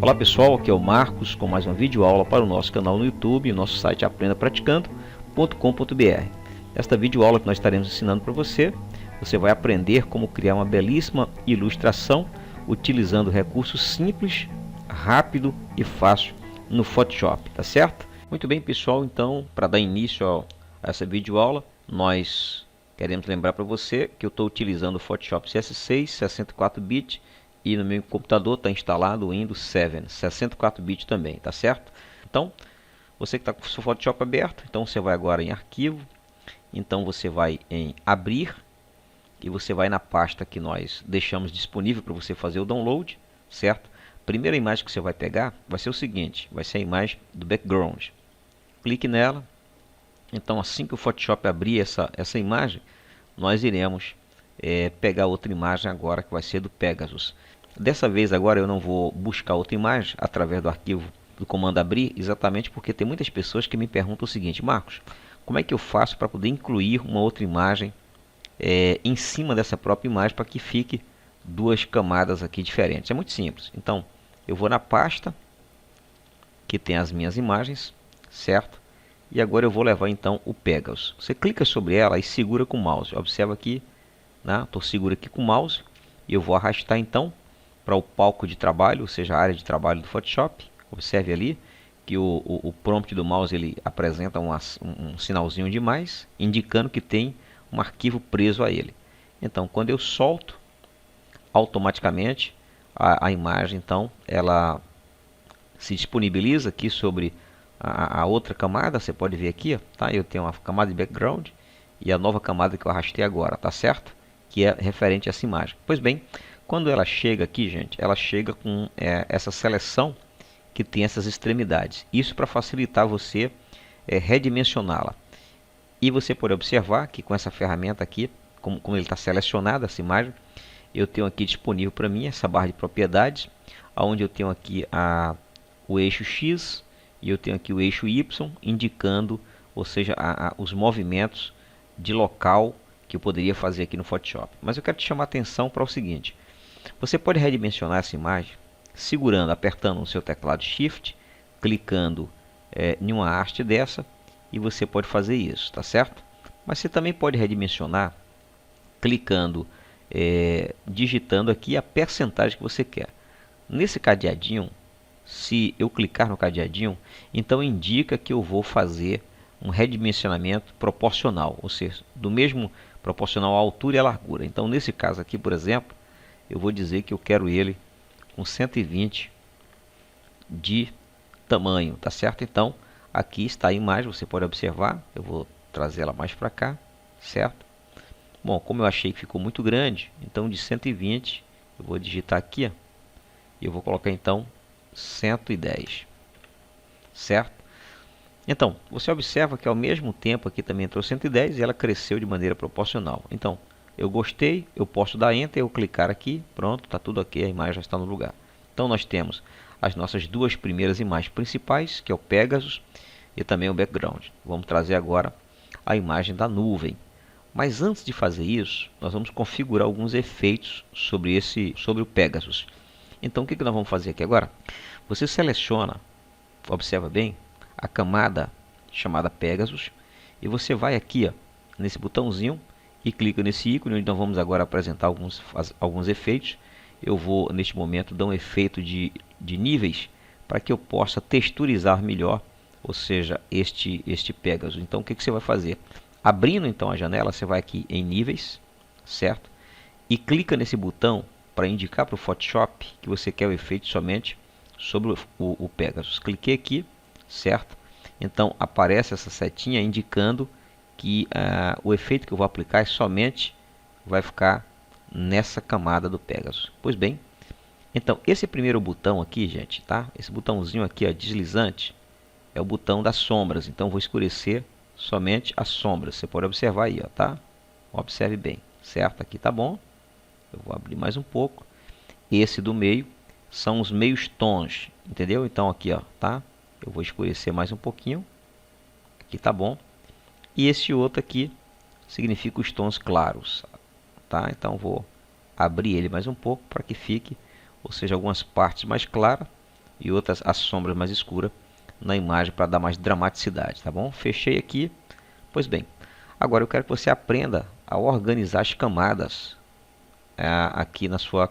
Olá pessoal, aqui é o Marcos com mais uma videoaula para o nosso canal no YouTube e nosso site aprendapraticando.com.br. Nesta videoaula que nós estaremos ensinando para você, você vai aprender como criar uma belíssima ilustração utilizando recursos simples, rápido e fácil no Photoshop, tá certo? Muito bem pessoal, então para dar início a essa videoaula, nós queremos lembrar para você que eu estou utilizando o Photoshop CS6, 64-bit, e no meu computador está instalado o Windows 7, 64-bit também, tá certo? Então, você que está com o seu Photoshop aberto, então você vai agora em Arquivo, então você vai em Abrir, e você vai na pasta que nós deixamos disponível para você fazer o download, certo? A primeira imagem que você vai pegar vai ser o seguinte, vai ser a imagem do background. Clique nela, então assim que o Photoshop abrir essa imagem, nós iremos pegar outra imagem agora que vai ser do Pegasus. Dessa vez agora eu não vou buscar outra imagem através do arquivo do comando abrir, exatamente porque tem muitas pessoas que me perguntam o seguinte: Marcos, como é que eu faço para poder incluir uma outra imagem em cima dessa própria imagem para que fique duas camadas aqui diferentes? É muito simples. Então eu vou na pasta que tem as minhas imagens, certo? E agora eu vou levar então o Pegasus. Você clica sobre ela e segura com o mouse. Observa aqui, né? Estou seguro aqui com o mouse e eu vou arrastar então para o palco de trabalho, ou seja, a área de trabalho do Photoshop. Observe ali que o prompt do mouse ele apresenta um sinalzinho de mais, indicando que tem um arquivo preso a ele. Então, quando eu solto, automaticamente a imagem então ela se disponibiliza aqui sobre a outra camada. Você pode ver aqui, tá? Eu tenho uma camada de background e a nova camada que eu arrastei agora, tá certo? Que é referente a essa imagem. Pois bem, quando ela chega aqui, gente, ela chega com essa seleção que tem essas extremidades. Isso para facilitar você redimensioná-la. E você pode observar que com essa ferramenta aqui, como ele está selecionado, essa imagem, eu tenho aqui disponível para mim essa barra de propriedades, onde eu tenho aqui o eixo X e eu tenho aqui o eixo Y, indicando, ou seja, os movimentos de local que eu poderia fazer aqui no Photoshop. Mas eu quero te chamar a atenção para o seguinte: você pode redimensionar essa imagem segurando, apertando no seu teclado Shift, clicando em uma haste dessa, e você pode fazer isso, tá certo? Mas você também pode redimensionar clicando, digitando aqui a percentagem que você quer. Nesse cadeadinho, se eu clicar no cadeadinho, então indica que eu vou fazer um redimensionamento proporcional, ou seja, do mesmo proporcional à altura e à largura. Então nesse caso aqui, por exemplo, eu vou dizer que eu quero ele com 120 de tamanho, tá certo? Então aqui está a imagem, você pode observar. Eu vou trazer ela mais para cá, certo? Bom, como eu achei que ficou muito grande, então de 120 eu vou digitar aqui, e eu vou colocar então 110, certo? Então você observa que ao mesmo tempo aqui também entrou 110 e ela cresceu de maneira proporcional. Então eu gostei, eu posso dar Enter, eu clicar aqui, pronto, está tudo ok, a imagem já está no lugar. Então nós temos as nossas duas primeiras imagens principais, que é o Pegasus e também o background. Vamos trazer agora a imagem da nuvem. Mas antes de fazer isso, nós vamos configurar alguns efeitos sobre o Pegasus. Então o que nós vamos fazer aqui agora? Você seleciona, observa bem, a camada chamada Pegasus, e você vai aqui, ó, nesse botãozinho, e clica nesse ícone, onde nós vamos agora apresentar alguns efeitos. Eu vou, neste momento, dar um efeito de níveis, para que eu possa texturizar melhor, ou seja, este Pegasus. Então, o que você vai fazer? Abrindo, então, a janela, você vai aqui em níveis, certo? E clica nesse botão para indicar para o Photoshop que você quer o efeito somente sobre o Pegasus. Cliquei aqui, certo? Então, aparece essa setinha indicando que o efeito que eu vou aplicar somente vai ficar nessa camada do Pegasus. Pois bem, então esse primeiro botão aqui, gente, tá? Esse botãozinho aqui, ó, deslizante, é o botão das sombras. Então vou escurecer somente as sombras. Você pode observar aí, ó, tá? Observe bem, certo? Aqui tá bom. Eu vou abrir mais um pouco. Esse do meio são os meios tons, entendeu? Então aqui, ó, tá? Eu vou escurecer mais um pouquinho. Aqui tá bom. E esse outro aqui significa os tons claros, tá? Então vou abrir ele mais um pouco para que fique, ou seja, algumas partes mais claras, e outras as sombras mais escuras na imagem para dar mais dramaticidade, tá bom? Fechei aqui. Pois bem, agora eu quero que você aprenda a organizar as camadas aqui na sua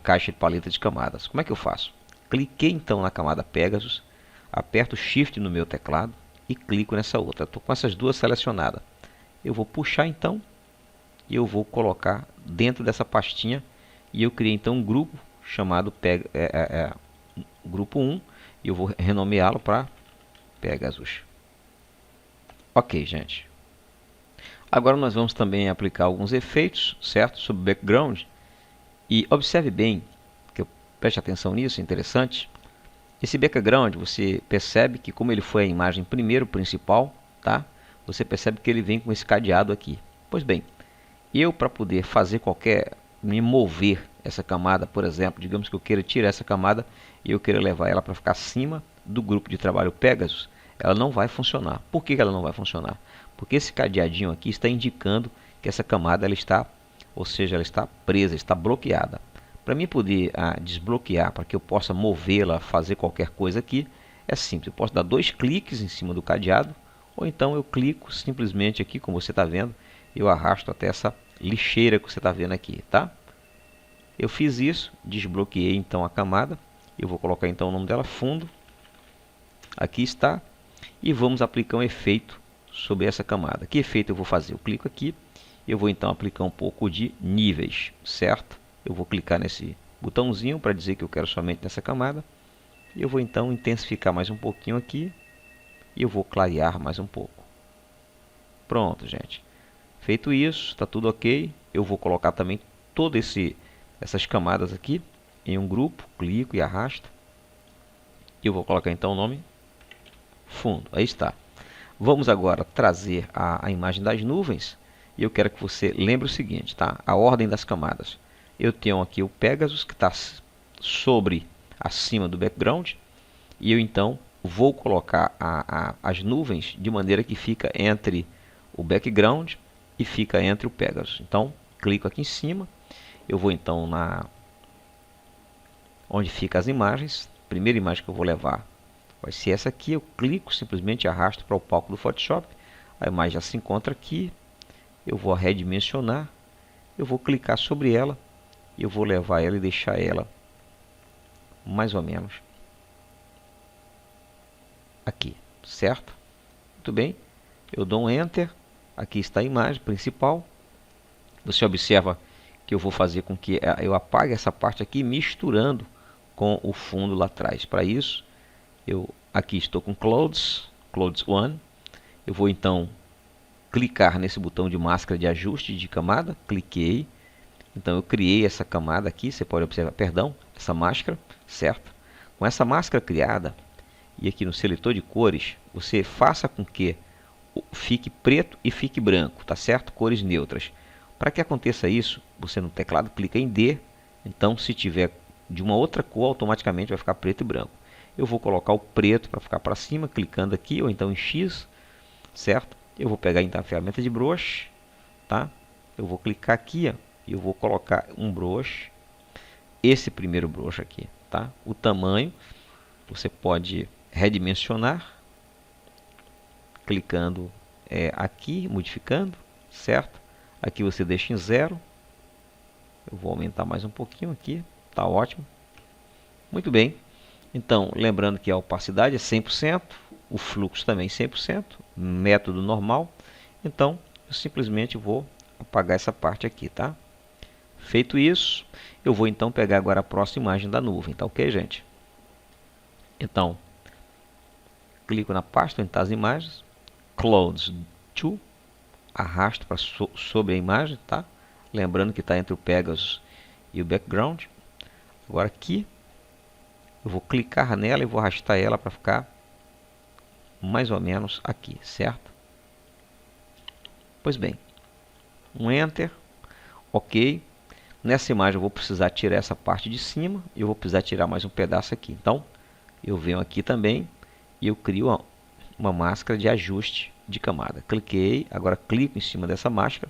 caixa de paleta de camadas. Como é que eu faço? Cliquei então na camada Pegasus, aperto Shift no meu teclado e clico nessa outra. Estou com essas duas selecionadas. Eu vou puxar então e eu vou colocar dentro dessa pastinha e eu criei então um grupo chamado grupo 1 e eu vou renomeá-lo para Pegasus. Ok, gente. Agora nós vamos também aplicar alguns efeitos, certo? Sobre o background. E observe bem, que preste atenção nisso, é interessante. Esse background, você percebe que como ele foi a imagem primeiro principal, tá? Você percebe que ele vem com esse cadeado aqui. Pois bem, eu para poder fazer me mover essa camada, por exemplo, digamos que eu queira tirar essa camada e eu queira levar ela para ficar acima do grupo de trabalho Pegasus, ela não vai funcionar. Por que ela não vai funcionar? Porque esse cadeadinho aqui está indicando que essa camada ela está, ou seja, ela está presa, está bloqueada. Para mim poder desbloquear, para que eu possa movê-la, fazer qualquer coisa aqui, é simples. Eu posso dar 2 cliques em cima do cadeado, ou então eu clico simplesmente aqui, como você está vendo, eu arrasto até essa lixeira que você está vendo aqui, tá? Eu fiz isso, desbloqueei então a camada, eu vou colocar então o nome dela, fundo, aqui está, e vamos aplicar um efeito sobre essa camada. Que efeito eu vou fazer? Eu clico aqui, eu vou então aplicar um pouco de níveis, certo? Eu vou clicar nesse botãozinho para dizer que eu quero somente nessa camada. Eu vou então intensificar mais um pouquinho aqui e eu vou clarear mais um pouco. Pronto, gente. Feito isso, está tudo ok. Eu vou colocar também todas essas camadas aqui em um grupo, clico e arrasto. Eu vou colocar então o nome fundo. Aí está. Vamos agora trazer a imagem das nuvens. E eu quero que você lembre o seguinte, tá? A ordem das camadas. Eu tenho aqui o Pegasus que está acima do background. E eu então vou colocar as nuvens de maneira que fica entre o background e fica entre o Pegasus. Então, clico aqui em cima. Eu vou então onde ficam as imagens. A primeira imagem que eu vou levar vai ser essa aqui. Eu clico, simplesmente arrasto para o palco do Photoshop. A imagem já se encontra aqui. Eu vou redimensionar. Eu vou clicar sobre ela. E eu vou levar ela e deixar ela mais ou menos aqui, certo? Muito bem. Eu dou um Enter. Aqui está a imagem principal. Você observa que eu vou fazer com que eu apague essa parte aqui misturando com o fundo lá atrás. Para isso, eu aqui estou com Clothes 1. Eu vou então clicar nesse botão de máscara de ajuste de camada. Cliquei. Então eu criei essa camada aqui, você pode observar, perdão, essa máscara, certo? Com essa máscara criada, e aqui no seletor de cores, você faça com que fique preto e fique branco, tá certo? Cores neutras. Para que aconteça isso, você no teclado clica em D, então se tiver de uma outra cor, automaticamente vai ficar preto e branco. Eu vou colocar o preto para ficar para cima, clicando aqui, ou então em X, certo? Eu vou pegar então a ferramenta de brush, tá? Eu vou clicar aqui, ó, e eu vou colocar um brush, esse primeiro brush aqui, tá? O tamanho, você pode redimensionar, clicando aqui, modificando, certo? Aqui você deixa em 0. Eu vou aumentar mais um pouquinho aqui, tá ótimo. Muito bem. Então, lembrando que a opacidade é 100%, o fluxo também 100%, método normal. Então, eu simplesmente vou apagar essa parte aqui, tá? Feito isso, eu vou então pegar agora a próxima imagem da nuvem, tá ok, gente? Então, clico na pasta onde estão as imagens, Clothes 2, arrasto para sobre a imagem, tá? Lembrando que está entre o Pegasus e o background. Agora aqui, eu vou clicar nela e vou arrastar ela para ficar mais ou menos aqui, certo? Pois bem, um Enter, ok. Nessa imagem eu vou precisar tirar essa parte de cima e eu vou precisar tirar mais um pedaço aqui. Então, eu venho aqui também e eu crio uma máscara de ajuste de camada. Cliquei, agora clico em cima dessa máscara.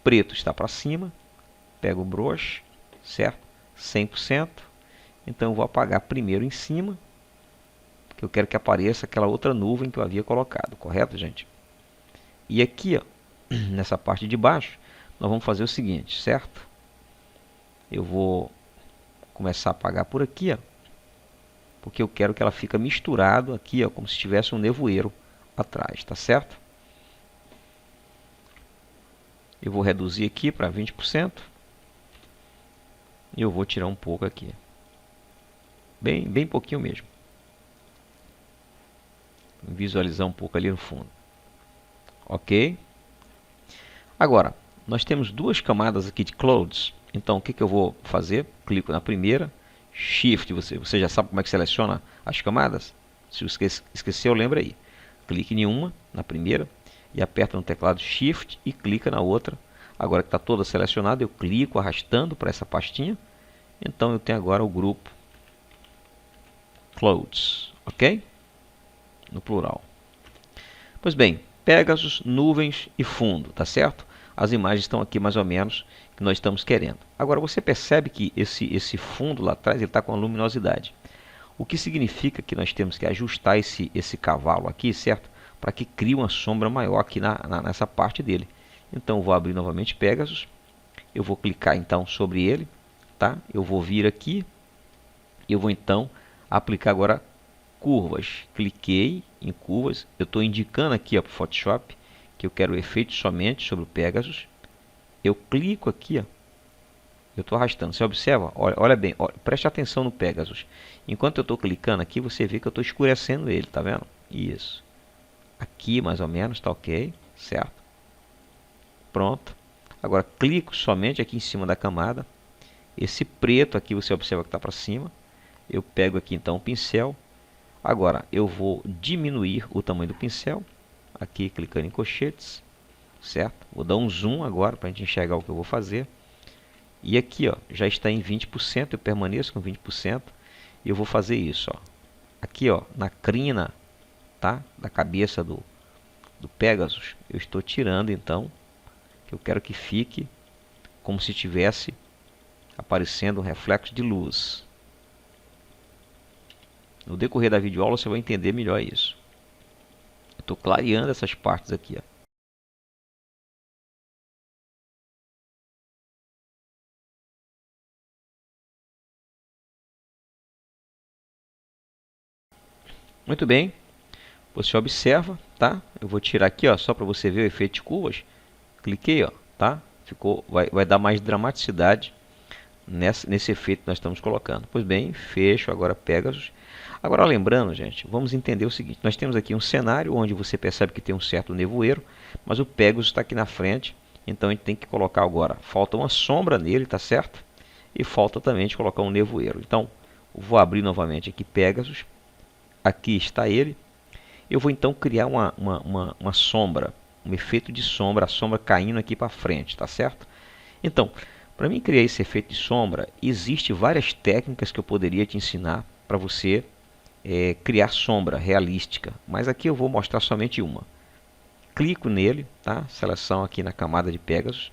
Preto está para cima. Pego o brush, certo? 100%. Então eu vou apagar primeiro em cima, que eu quero que apareça aquela outra nuvem que eu havia colocado, correto, gente? E aqui, ó, nessa parte de baixo, nós vamos fazer o seguinte, certo? Eu vou começar a apagar por aqui, ó, porque eu quero que ela fique misturado aqui, ó, como se tivesse um nevoeiro atrás, tá certo? Eu vou reduzir aqui para 20%. E eu vou tirar um pouco aqui. Bem pouquinho mesmo. Visualizar um pouco ali no fundo. Ok? Agora, nós temos duas camadas aqui de clouds. Então, o que eu vou fazer? Clico na primeira. Shift, você já sabe como é que seleciona as camadas? Se esqueceu, lembra aí. Clique em uma, na primeira, e aperta no teclado Shift e clica na outra. Agora que está toda selecionada, eu clico arrastando para essa pastinha. Então eu tenho agora o grupo Clouds, ok? No plural. Pois bem, Pegasus, nuvens e fundo, tá certo? As imagens estão aqui mais ou menos que nós estamos querendo. Agora você percebe que esse fundo lá atrás ele está com a luminosidade. O que significa que nós temos que ajustar esse cavalo aqui, certo? Para que crie uma sombra maior aqui nessa parte dele. Então eu vou abrir novamente Pegasus. Eu vou clicar então sobre ele. Tá? Eu vou vir aqui. Eu vou então aplicar agora curvas. Cliquei em curvas. Eu estou indicando aqui para o Photoshop que eu quero efeito somente sobre o Pegasus. Eu clico aqui, ó. Eu estou arrastando. Você observa? Olha bem, preste atenção no Pegasus. Enquanto eu estou clicando aqui, você vê que eu estou escurecendo ele, tá vendo? Isso. Aqui mais ou menos, tá ok, certo? Pronto. Agora clico somente aqui em cima da camada. Esse preto aqui você observa que está para cima. Eu pego aqui então o pincel. Agora eu vou diminuir o tamanho do pincel. Aqui clicando em colchetes. Certo? Vou dar um zoom agora para a gente enxergar o que eu vou fazer. E aqui ó, já está em 20%. Eu permaneço com 20%. E eu vou fazer isso. Ó. Aqui ó, na crina, tá? Da cabeça do Pegasus. Eu estou tirando então. Que eu quero que fique como se tivesse aparecendo um reflexo de luz. No decorrer da videoaula você vai entender melhor isso. Eu estou clareando essas partes aqui. Ó. Muito bem. Você observa, tá? Eu vou tirar aqui, ó, só para você ver o efeito de curvas. Cliquei, ó, tá? Vai dar mais dramaticidade nesse efeito que nós estamos colocando. Pois bem, fecho agora Pegasus. Agora lembrando, gente, vamos entender o seguinte. Nós temos aqui um cenário onde você percebe que tem um certo nevoeiro, mas o Pegasus está aqui na frente. Então a gente tem que colocar agora, falta uma sombra nele, tá certo? E falta também de colocar um nevoeiro. Então, vou abrir novamente aqui Pegasus. Aqui está ele. Eu vou então criar uma sombra, um efeito de sombra, a sombra caindo aqui para frente, tá certo? Então, para mim criar esse efeito de sombra, existem várias técnicas que eu poderia te ensinar para você criar sombra realística, mas aqui eu vou mostrar somente uma. Clico nele, tá? Seleção aqui na camada de Pegasus.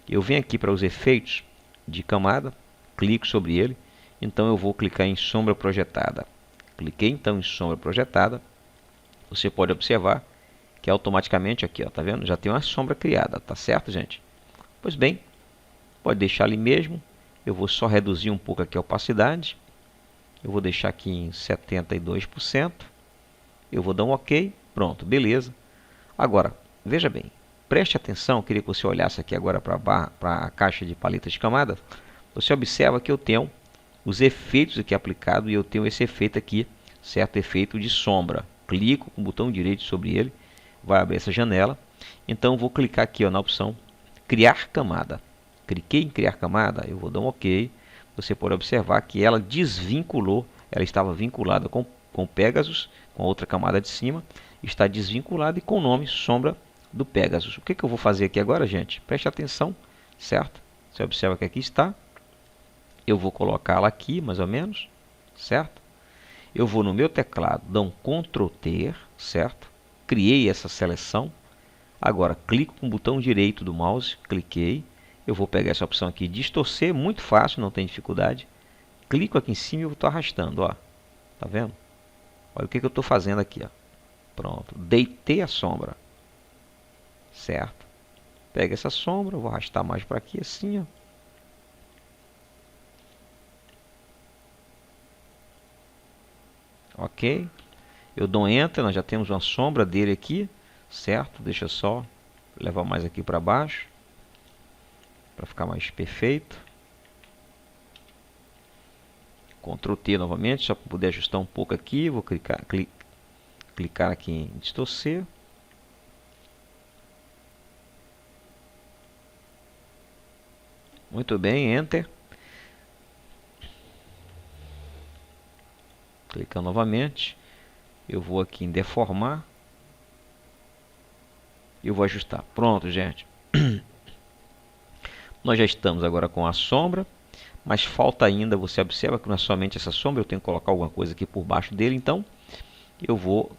Eu venho aqui para os efeitos de camada, clico sobre ele, então eu vou clicar em sombra projetada. Cliquei então em sombra projetada. Você pode observar que automaticamente aqui, ó, tá vendo? Já tem uma sombra criada, tá certo, gente? Pois bem, pode deixar ali mesmo. Eu vou só reduzir um pouco aqui a opacidade. Eu vou deixar aqui em 72%. Eu vou dar um OK. Pronto, beleza. Agora, veja bem. Preste atenção, eu queria que você olhasse aqui agora para a caixa de paletas de camadas. Você observa que eu tenho os efeitos aqui aplicados e eu tenho esse efeito aqui, certo? Efeito de sombra. Clico com o botão direito sobre ele, vai abrir essa janela. Então vou clicar aqui ó, na opção criar camada. Cliquei em criar camada, eu vou dar um OK. Você pode observar que ela desvinculou, ela estava vinculada com o Pegasus, com a outra camada de cima, está desvinculada e com o nome sombra do Pegasus. O que eu vou fazer aqui agora, gente? Preste atenção, certo? Você observa que aqui está. Eu vou colocá-la aqui, mais ou menos, certo? Eu vou no meu teclado, dar um Ctrl T, certo? Criei essa seleção. Agora, clico com o botão direito do mouse, cliquei. Eu vou pegar essa opção aqui, distorcer, muito fácil, não tem dificuldade. clico aqui em cima e eu estou arrastando, ó. Tá vendo? Olha o que eu estou fazendo aqui, ó. Pronto, deitei a sombra, certo? Pega essa sombra, vou arrastar mais para aqui assim, ó. Ok, eu dou Enter, nós já temos uma sombra dele aqui, certo? Deixa eu só levar mais aqui para baixo, para ficar mais perfeito. Ctrl T novamente, só para poder ajustar um pouco aqui. Vou clicar aqui em distorcer. Muito bem, Enter. Clicando novamente. Eu vou aqui em deformar. E eu vou ajustar. Pronto, gente. Nós já estamos agora com a sombra. Mas falta ainda, você observa que não é somente essa sombra, eu tenho que colocar alguma coisa aqui por baixo dele. Então, eu vou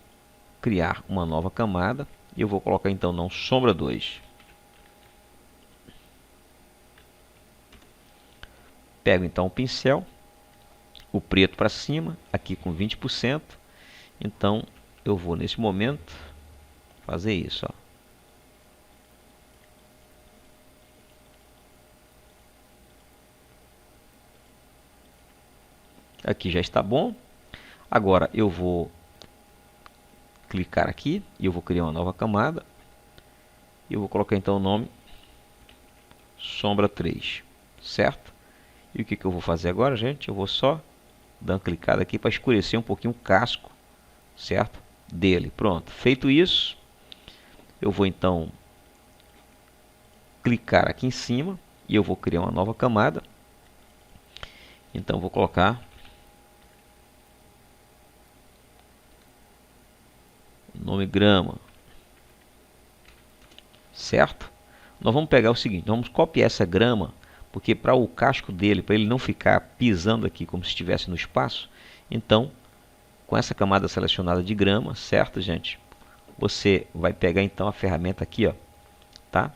criar uma nova camada. E eu vou colocar então não sombra 2. Pego então o pincel, o preto para cima, aqui com 20%. Então, eu vou nesse momento fazer isso, ó. Aqui já está bom. Agora eu vou clicar aqui e eu vou criar uma nova camada. E eu vou colocar então o nome sombra 3, certo? E o que eu vou fazer agora, gente? Eu vou só dar uma clicada aqui para escurecer um pouquinho o casco, certo? Dele. Pronto. Feito isso, eu vou então clicar aqui em cima e eu vou criar uma nova camada. Então vou colocar nome grama, certo? Nós vamos pegar o seguinte, vamos copiar essa grama, porque para o casco dele, para ele não ficar pisando aqui como se estivesse no espaço, então com essa camada selecionada de grama, certo, gente? Você vai pegar então a ferramenta aqui, ó, tá?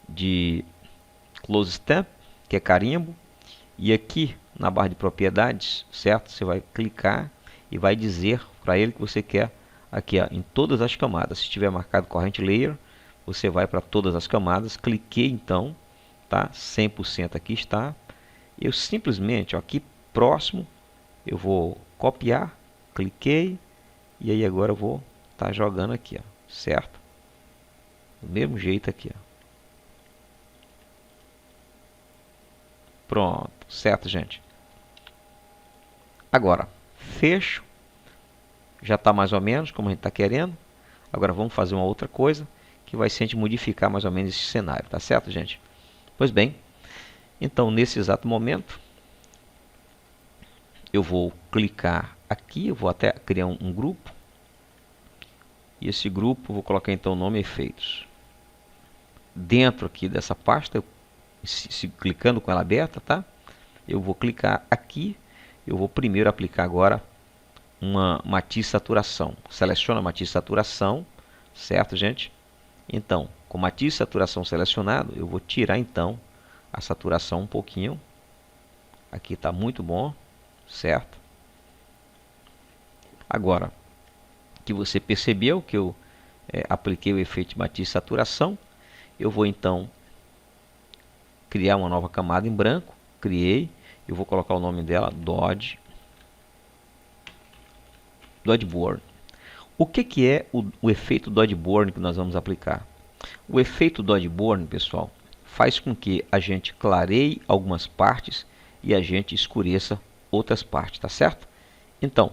De Close Stamp, que é carimbo, e aqui na barra de propriedades, certo? Você vai clicar e vai dizer para ele que você quer aqui, ó, em todas as camadas. Se estiver marcado Current Layer, você vai para todas as camadas. Cliquei então, tá? 100% aqui está. Eu simplesmente, ó, aqui próximo, eu vou copiar, cliquei e aí agora eu vou estar jogando aqui, ó, certo? Do mesmo jeito aqui, ó. Pronto, certo, gente? Agora, fecho. Já está mais ou menos como a gente está querendo. Agora vamos fazer uma outra coisa que vai ser a gente modificar mais ou menos esse cenário, tá certo, gente? Pois bem, então nesse exato momento eu vou clicar aqui, eu vou até criar um grupo. E esse grupo, vou colocar então o nome efeitos. Dentro aqui dessa pasta, clicando com ela aberta, tá? Eu vou clicar aqui, eu vou primeiro aplicar agora uma matiz saturação. Seleciona a matiz saturação, certo, gente? Então, com matiz saturação selecionado, eu vou tirar então a saturação um pouquinho. Aqui está muito bom, certo? Agora que você percebeu que eu apliquei o efeito de matiz saturação, eu vou então criar uma nova camada em branco. Criei, eu vou colocar o nome dela Dodge Burn. O que é o efeito Dodge Burn que nós vamos aplicar? O efeito Dodge Burn, pessoal, faz com que a gente clareie algumas partes e a gente escureça outras partes, tá certo? Então,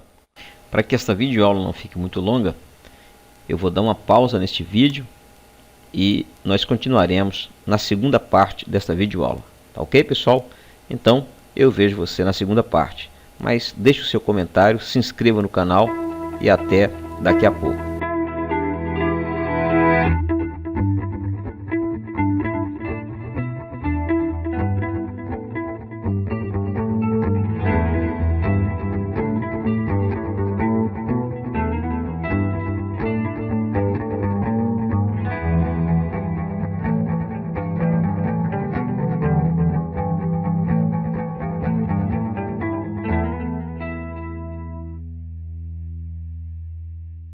para que esta videoaula não fique muito longa, eu vou dar uma pausa neste vídeo e nós continuaremos na segunda parte desta videoaula, tá ok, pessoal? Então, eu vejo você na segunda parte. Mas deixe o seu comentário, se inscreva no canal e até daqui a pouco.